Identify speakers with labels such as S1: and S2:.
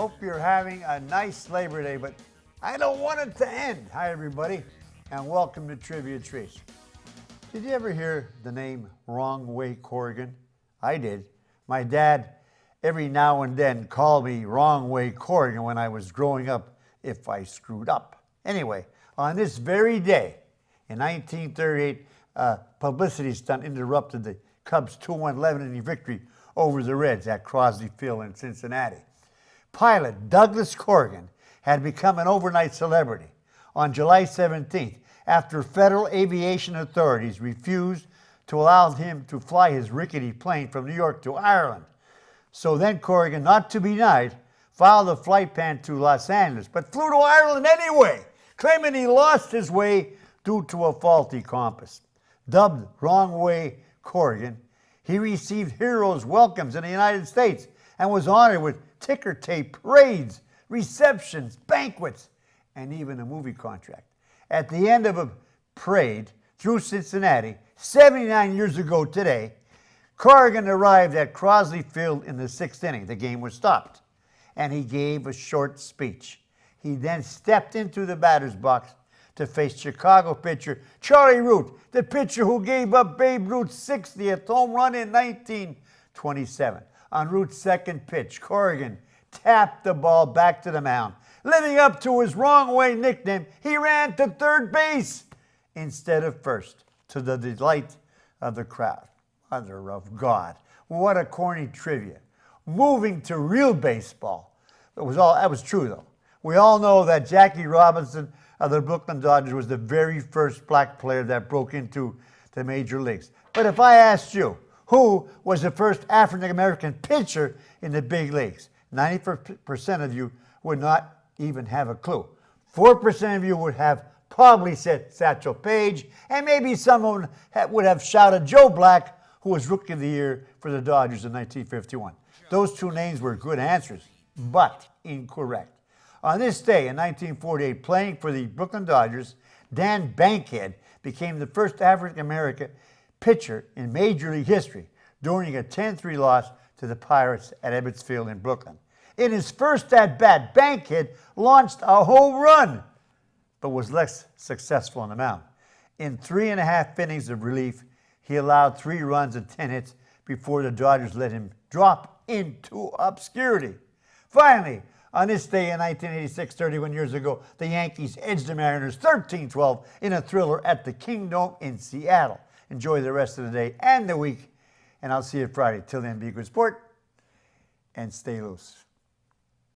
S1: Hope you're having a nice Labor Day, but I don't want it to end. Hi, everybody, and welcome to Trivia Treats. Did you ever hear the name Wrong Way Corrigan? I did. My dad, every now and then, called me Wrong Way Corrigan when I was growing up if I screwed up. Anyway, on this very day, in 1938, a publicity stunt interrupted the Cubs' 2-1 11-inning victory over the Reds at Crosley Field in Cincinnati. Pilot Douglas Corrigan had become an overnight celebrity. On July 17th, after federal aviation authorities refused to allow him to fly his rickety plane from New York to Ireland. So then Corrigan, not to be denied, filed a flight plan to Los Angeles, but flew to Ireland anyway, claiming he lost his way due to a faulty compass. Dubbed Wrong Way Corrigan, he received heroes' welcomes in the United States and was honored with ticker tape parades, receptions, banquets, and even a movie contract. At the end of a parade through Cincinnati, 79 years ago today, Corrigan arrived at Crosley Field in the 6th inning. The game was stopped, and he gave a short speech. He then stepped into the batter's box to face Chicago pitcher Charlie Root, the pitcher who gave up Babe Ruth's 60th home run in 1927. On Root's second pitch, Corrigan tapped the ball back to the mound. Living up to his Wrong Way nickname, he ran to third base instead of first, to the delight of the crowd. Mother of God, what a corny trivia. Moving to real baseball. That was true, though. We all know that Jackie Robinson of the Brooklyn Dodgers was the very first black player that broke into the major leagues. But if I asked you, who was the first African-American pitcher in the big leagues? 90% of you would not even have a clue. 4% of you would have probably said Satchel Paige, and maybe someone would have shouted Joe Black, who was Rookie of the Year for the Dodgers in 1951. Those two names were good answers, but incorrect. On this day in 1948, playing for the Brooklyn Dodgers, Dan Bankhead became the first African-American pitcher in Major League history during a 10-3 loss to the Pirates at Ebbets Field in Brooklyn. In his first at-bat, Bankhead launched a home run, but was less successful on the mound. In 3.5 innings of relief, he allowed 3 runs and 10 hits before the Dodgers let him drop into obscurity. Finally, on this day in 1986, 31 years ago, the Yankees edged the Mariners 13-12 in a thriller at the Kingdome in Seattle. Enjoy the rest of the day and the week, and I'll see you Friday. Till then, be a good sport and stay loose.